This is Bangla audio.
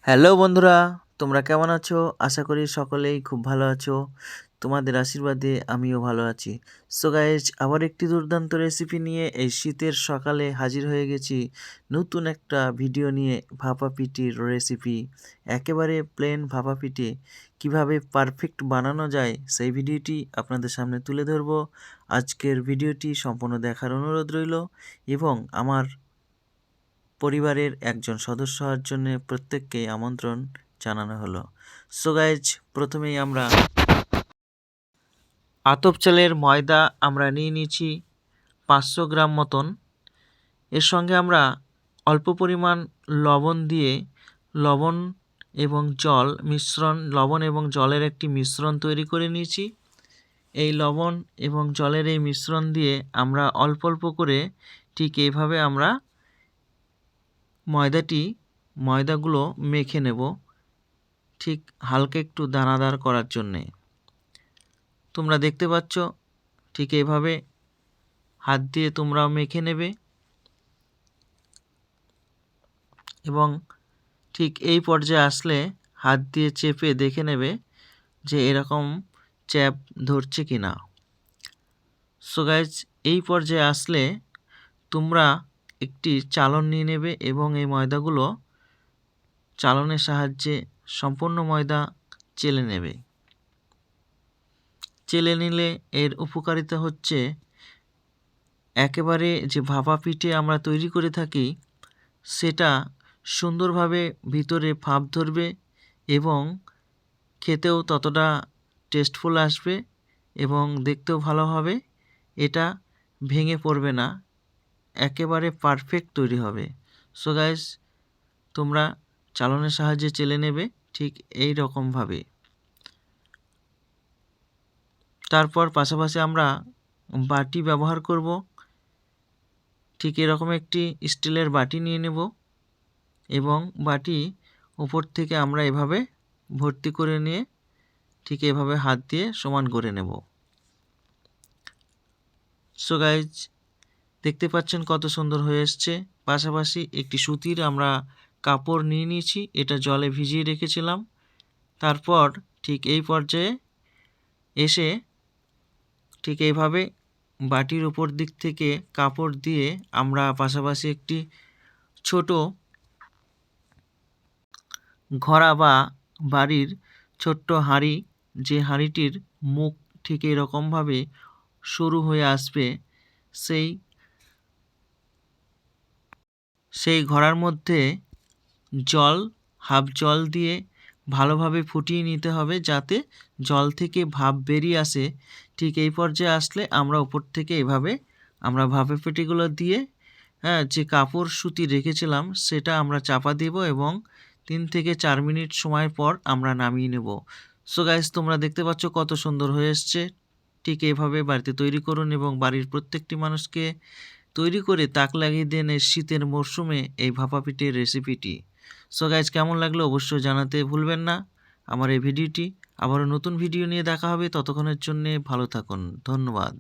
হ্যালো বন্ধুরা, তোমরা কেমন আছো? আশা করি সকলেই খুব ভালো আছো। তোমাদের আশীর্বাদে আমিও ভালো আছি। সো গাইজ, আবার একটি দুর্দান্ত রেসিপি নিয়ে এই শীতের সকালে হাজির হয়ে গেছি নতুন একটা ভিডিও নিয়ে। ভাপা পিঠির রেসিপি, একেবারে প্লেন ভাপা পিঠে কীভাবে পারফেক্ট বানানো যায় সেই ভিডিওটি আপনাদের সামনে তুলে ধরব। আজকের ভিডিওটি সম্পূর্ণ দেখার অনুরোধ রইল এবং আমার পরিবারের একজন সদস্য হওয়ার জন্য প্রত্যেককে আমন্ত্রণ জানানো হলো। সো গাইজ, প্রথমেই আমরা আতপ চালের ময়দা আমরা নিয়ে নিয়েছি 500 গ্রাম মতন। এর সঙ্গে আমরা অল্প পরিমাণ লবণ দিয়ে লবণ এবং জলের একটি মিশ্রণ তৈরি করে নিয়েছি। এই লবণ এবং জলের এই মিশ্রণ দিয়ে আমরা অল্প অল্প করে ঠিক এইভাবে আমরা ময়দাগুলো মেখে নেব, ঠিক হালকা একটু দানাদার করার জন্যে। তোমরা দেখতে পাচ্ছ, ঠিক এইভাবে হাত দিয়ে তোমরাও মেখে নেবে এবং ঠিক এই পর্যায়ে আসলে হাত দিয়ে চেপে দেখে নেবে যে এরকম চ্যাপ ধরছে কি না। সো গাইজ, এই পর্যায়ে আসলে তোমরা একটি চালন নিয়ে নেবে এবং এই ময়দাগুলো চালনের সাহায্যে সম্পূর্ণ ময়দা চেলে নেবে। চেলে নিলে এর উপকারিতা হচ্ছে, একেবারে যে ভাপা পিঠে আমরা তৈরি করে থাকি সেটা সুন্দরভাবে ভিতরে ভাপ ধরবে এবং খেতেও ততটা টেস্টফুল আসবে এবং দেখতেও ভালো হবে। এটা ভেঙে পড়বে না, একেবারে পারফেক্ট তৈরি হবে। সো গাইস, তোমরা চালনের সাহায্যে চেলে নেবে ঠিক এই রকমভাবে। তারপর পাশাপাশি আমরা বাটি ব্যবহার করব। ঠিক এরকম একটি স্টিলের বাটি নিয়ে নেব এবং বাটি উপর থেকে আমরা এভাবে ভর্তি করে নিয়ে ঠিক এভাবে হাত দিয়ে সমান করে নেব। সো গাইজ, দেখতে পাচ্ছেন কত সুন্দর হয়ে এসছে। পাশাপাশি একটি সুতির আমরা কাপড় নিয়ে নিয়েছি, এটা জলে ভিজিয়ে রেখেছিলাম। তারপর ঠিক এই পর্যায়ে এসে ঠিক এইভাবে বাটির উপর দিক থেকে কাপড় দিয়ে আমরা পাশাপাশি একটি ছোট ঘড়া বা বাড়ির ছোট্ট হাঁড়ি, যে হাঁড়িটির মুখ ঠিক এরকমভাবে সরু হয়ে আসবে, সেই ঘড়ার মধ্যে হাফ জল দিয়ে ভালোভাবে ফুটিয়ে নিতে হবে যাতে জল থেকে ভাপ বেরিয়ে আসে। ঠিক এই পর্যায়ে আসলে আমরা উপর থেকে এভাবে আমরা ভাপা পিঠেগুলো দিয়ে যে কাপড় সুতি রেখেছিলাম সেটা আমরা চাপা দেব এবং 3 থেকে 4 মিনিট সময় পর আমরা নামিয়ে নেব। সো গাইস, তোমরা দেখতে পাচ্ছ কত সুন্দর হয়ে এসছে। ঠিক এইভাবে বাড়িতে তৈরি করুন এবং বাড়ির প্রত্যেকটি মানুষকে তৈরি করে তাক লাগিয়ে দেন এই শীতের মরশুমে এই ভাপা পিঠের রেসিপিটি। সো গাইজ, কেমন লাগলো অবশ্যই জানাতে ভুলবেন না আমার এই ভিডিওটি। আবারও নতুন ভিডিও নিয়ে দেখা হবে, ততক্ষণের জন্যে ভালো থাকুন। ধন্যবাদ।